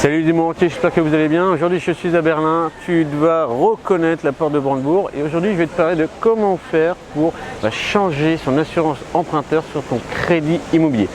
Salut du monde entier, j'espère que vous allez bien. Aujourd'hui je suis à Berlin, tu dois reconnaître la porte de Brandebourg et aujourd'hui je vais te parler de comment faire pour changer son assurance emprunteur sur ton crédit immobilier.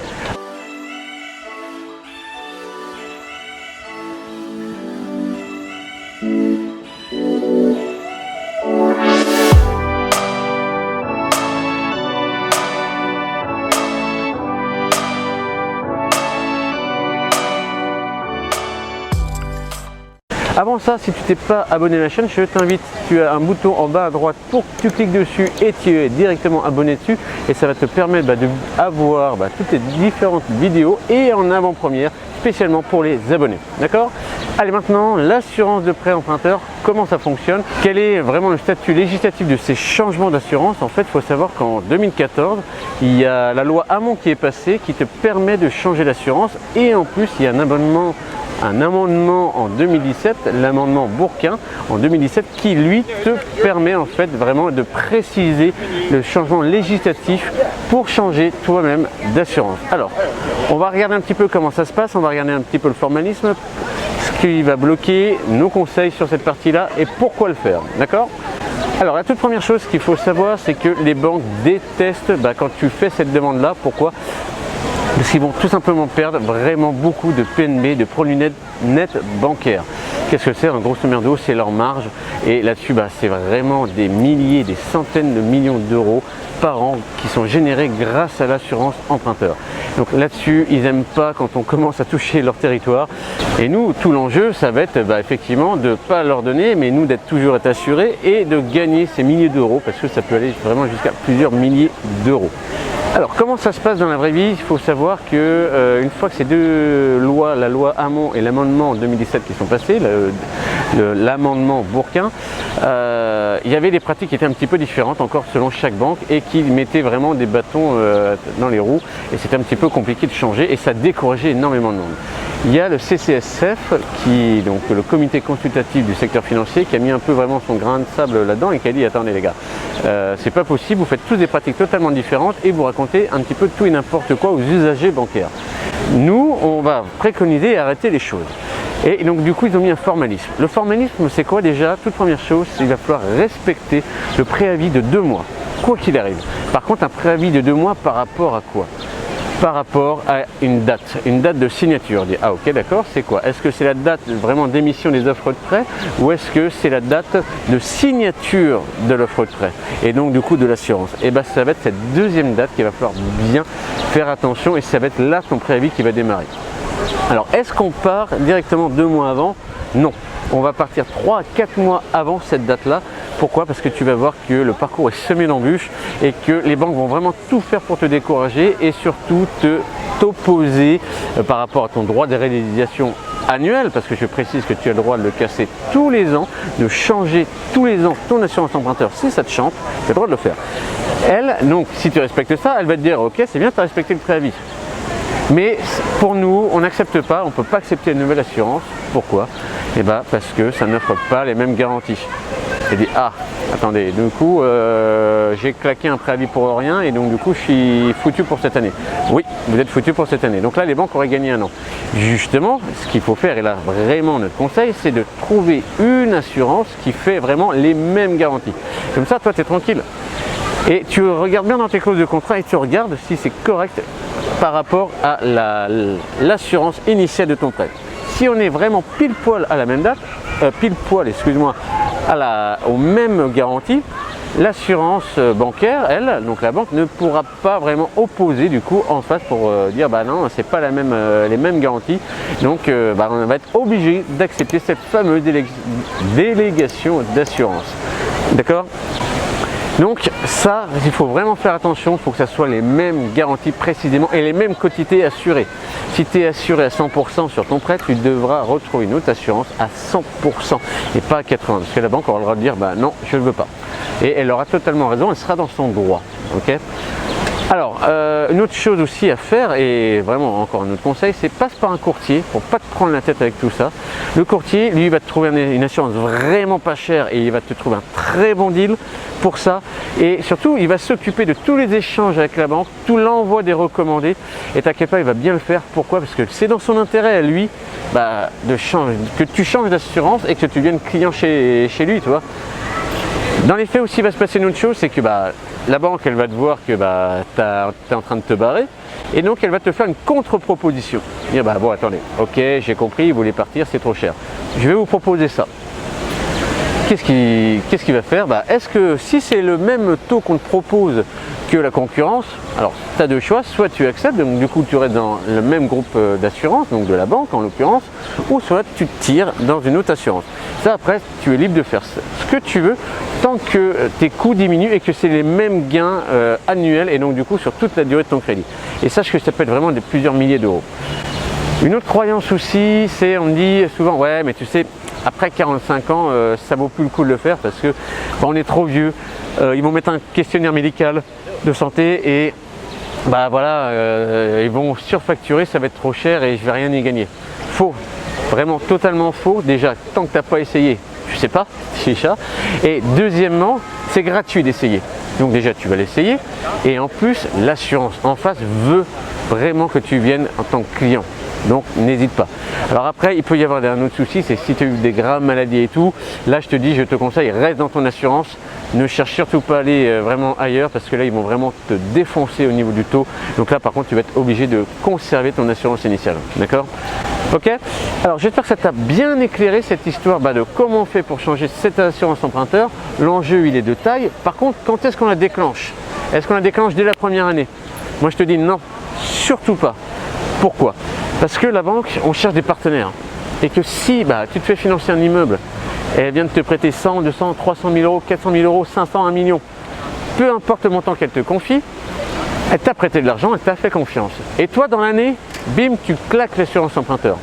Avant ça, si tu t'es pas abonné à la chaîne, je t'invite, tu as un bouton en bas à droite pour que tu cliques dessus et tu es directement abonné dessus et ça va te permettre d'avoir toutes les différentes vidéos et en avant-première spécialement pour les abonnés. D'accord? Allez, maintenant, l'assurance de prêt emprunteur, comment ça fonctionne? Quel est vraiment le statut législatif de ces changements d'assurance? En fait, il faut savoir qu'en 2014, il y a la loi Hamon qui est passée qui te permet de changer d'assurance et en plus, il y a un amendement en 2017, l'amendement Bourquin en 2017 qui lui te permet en fait vraiment de préciser le changement législatif pour changer toi-même d'assurance. Alors, on va regarder un petit peu comment ça se passe, on va regarder un petit peu le formalisme, ce qui va bloquer nos conseils sur cette partie-là et pourquoi le faire, d'accord? Alors la toute première chose qu'il faut savoir, c'est que les banques détestent quand tu fais cette demande-là. Pourquoi? Parce qu'ils vont tout simplement perdre vraiment beaucoup de PNB, de produits nets bancaires. Qu'est-ce que c'est? En grosso merdo, c'est leur marge. Et là-dessus, c'est vraiment des milliers, des centaines de millions d'euros par an qui sont générés grâce à l'assurance emprunteur. Donc là-dessus, ils n'aiment pas quand on commence à toucher leur territoire. Et nous, tout l'enjeu, ça va être effectivement de ne pas leur donner, mais nous d'être toujours assurés et de gagner ces milliers d'euros parce que ça peut aller vraiment jusqu'à plusieurs milliers d'euros. Alors comment ça se passe dans la vraie vie? Il faut savoir que une fois que ces deux lois, la loi Hamon et l'amendement en 2017 qui sont passés, l'amendement Bourquin, il y avait des pratiques qui étaient un petit peu différentes encore selon chaque banque et qui mettaient vraiment des bâtons dans les roues et c'était un petit peu compliqué de changer et ça décourageait énormément de monde. Il y a le CCSF, donc le comité consultatif du secteur financier, qui a mis un peu vraiment son grain de sable là-dedans et qui a dit attendez les gars, c'est pas possible, vous faites tous des pratiques totalement différentes et vous racontez un petit peu tout et n'importe quoi aux usagers bancaires. Nous, on va préconiser et arrêter les choses. Et donc du coup, ils ont mis un formalisme. Le formalisme, c'est quoi déjà? Toute première chose, il va falloir respecter le préavis de 2 mois, quoi qu'il arrive. Par contre, un préavis de 2 mois par rapport à quoi? Par rapport à une date de signature. Ah ok, d'accord, c'est quoi? Est-ce que c'est la date vraiment d'émission des offres de prêt ou est-ce que c'est la date de signature de l'offre de prêt et donc du coup de l'assurance? Et ça va être cette deuxième date qu'il va falloir bien faire attention et ça va être là ton préavis qui va démarrer. Alors est-ce qu'on part directement 2 mois avant? Non, on va partir 3 à 4 mois avant cette date-là. Pourquoi? Parce que tu vas voir que le parcours est semé d'embûches et que les banques vont vraiment tout faire pour te décourager et surtout t'opposer par rapport à ton droit de réalisation annuel, parce que je précise que tu as le droit de le casser tous les ans, de changer tous les ans ton assurance emprunteur si ça te chante, tu as le droit de le faire. Elle, donc si tu respectes ça, elle va te dire ok c'est bien, tu as respecté le préavis. Mais pour nous, on n'accepte pas, on ne peut pas accepter une nouvelle assurance. Pourquoi? Parce que ça n'offre pas les mêmes garanties. Et dit ah attendez, du coup j'ai claqué un préavis pour rien et donc du coup je suis foutu pour cette année. Oui, vous êtes foutu pour cette année. Donc là les banques auraient gagné 1 an. Justement, ce qu'il faut faire, et là vraiment notre conseil, c'est de trouver une assurance qui fait vraiment les mêmes garanties. Comme ça, toi tu es tranquille. Et tu regardes bien dans tes clauses de contrat et tu regardes si c'est correct par rapport à l'assurance initiale de ton prêt. Si on est vraiment pile poil à la même date, aux mêmes garanties, l'assurance bancaire, elle, donc la banque, ne pourra pas vraiment opposer du coup en face pour dire non, c'est pas les mêmes garanties. Donc on va être obligé d'accepter cette fameuse délégation d'assurance. D'accord? Donc ça, il faut vraiment faire attention, il faut que ça soit les mêmes garanties précisément et les mêmes quantités assurées. Si tu es assuré à 100% sur ton prêt, tu devras retrouver une autre assurance à 100% et pas à 80%. Parce que la banque aura le droit de dire non, je ne veux pas. Et elle aura totalement raison, elle sera dans son droit. Okay, Alors, une autre chose aussi à faire, et vraiment encore un autre conseil, c'est passe par un courtier pour pas te prendre la tête avec tout ça. Le courtier, lui, va te trouver une assurance vraiment pas chère et il va te trouver un très bon deal pour ça. Et surtout, il va s'occuper de tous les échanges avec la banque, tout l'envoi des recommandés. Et t'inquiète pas, il va bien le faire. Pourquoi? Parce que c'est dans son intérêt à lui que tu changes d'assurance et que tu deviennes client chez lui, tu vois. Dans les faits aussi, il va se passer une autre chose, c'est que la banque, elle va te voir que tu es en train de te barrer et donc elle va te faire une contre-proposition. Dire bon, attendez, ok, j'ai compris, vous voulez partir, c'est trop cher. Je vais vous proposer ça. Qu'est-ce qu'il va faire? Est-ce que si c'est le même taux qu'on te propose que la concurrence, alors tu as deux choix, soit tu acceptes, donc du coup tu restes dans le même groupe d'assurance, donc de la banque en l'occurrence, ou soit tu te tires dans une autre assurance. Ça après, tu es libre de faire ce que tu veux, tant que tes coûts diminuent et que c'est les mêmes gains annuels, et donc du coup sur toute la durée de ton crédit. Et sache que ça peut être vraiment de plusieurs milliers d'euros. Une autre croyance aussi, c'est, on me dit souvent, ouais mais tu sais, après 45 ans, ça vaut plus le coup de le faire parce que on est trop vieux, ils vont mettre un questionnaire médical de santé et ils vont surfacturer, ça va être trop cher et je vais rien y gagner. Faux, vraiment totalement faux. Déjà, tant que tu n'as pas essayé, je sais pas, c'est ça. Et deuxièmement, c'est gratuit d'essayer. Donc déjà, tu vas l'essayer et en plus, l'assurance en face veut vraiment que tu viennes en tant que client. Donc n'hésite pas. Alors après, il peut y avoir un autre souci, c'est si tu as eu des graves maladies et tout, là je te dis, je te conseille, reste dans ton assurance, ne cherche surtout pas à aller vraiment ailleurs parce que là ils vont vraiment te défoncer au niveau du taux. Donc là par contre, tu vas être obligé de conserver ton assurance initiale. D'accord? Ok? Alors j'espère que ça t'a bien éclairé cette histoire de comment on fait pour changer cette assurance emprunteur. L'enjeu il est de taille. Par contre, quand est-ce qu'on la déclenche? Est-ce qu'on la déclenche dès la première année? Moi je te dis non, surtout pas. Pourquoi? Parce que la banque, on cherche des partenaires. Et que si tu te fais financer un immeuble, et elle vient de te prêter 100, 200, 300 000 euros, 400 000 euros, 500, 1 million, peu importe le montant qu'elle te confie, elle t'a prêté de l'argent, elle t'a fait confiance. Et toi, dans l'année, bim, tu claques l'assurance emprunteur.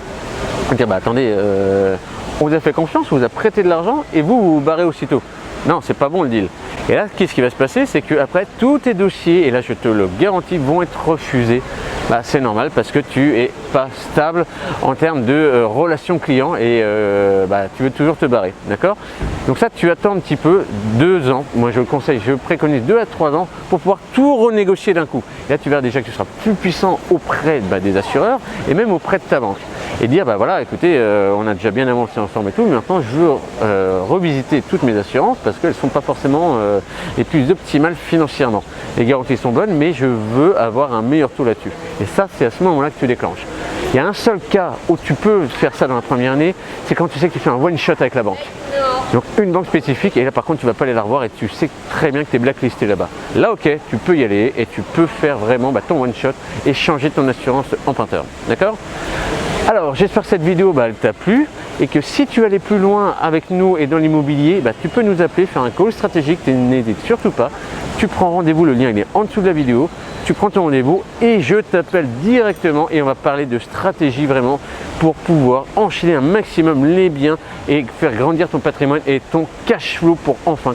On dit, attendez, on vous a fait confiance, on vous a prêté de l'argent et vous vous barrez aussitôt. Non, c'est pas bon le deal. Et là, qu'est-ce qui va se passer? C'est que après tous tes dossiers, et là je te le garantis, vont être refusés. C'est normal parce que tu es pas stable en termes de relation client et tu veux toujours te barrer. D'accord? Donc ça, tu attends un petit peu, 2 ans. Moi je le conseille, je préconise 2 à 3 ans pour pouvoir tout renégocier d'un coup. Et là, tu verras déjà que tu seras plus puissant auprès des assureurs et même auprès de ta banque. Et dire écoutez, on a déjà bien avancé ensemble et tout, mais maintenant je veux revisiter toutes mes assurances parce qu'elles ne sont pas forcément les plus optimales financièrement. Les garanties sont bonnes, mais je veux avoir un meilleur taux là-dessus. Et ça, c'est à ce moment-là que tu déclenches. Il y a un seul cas où tu peux faire ça dans la première année, c'est quand tu sais que tu fais un one-shot avec la banque. Donc une banque spécifique, et là par contre tu ne vas pas aller la revoir et tu sais très bien que tu es blacklisté là-bas. Là ok, tu peux y aller et tu peux faire vraiment ton one-shot et changer ton assurance emprunteur. D'accord? Alors j'espère que cette vidéo elle t'a plu et que si tu veux aller plus loin avec nous et dans l'immobilier, tu peux nous appeler, faire un call stratégique, n'hésite surtout pas. Tu prends rendez-vous, le lien il est en dessous de la vidéo, tu prends ton rendez-vous et je t'appelle directement et on va parler de stratégie vraiment pour pouvoir enchaîner un maximum les biens et faire grandir ton patrimoine et ton cash flow pour enfin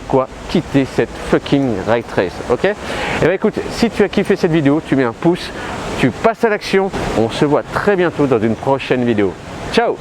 quitter cette fucking rat race. Ok? Et écoute, si tu as kiffé cette vidéo, tu mets un pouce, tu passes à l'action, on se voit très bientôt dans une prochaine vidéo. Ciao!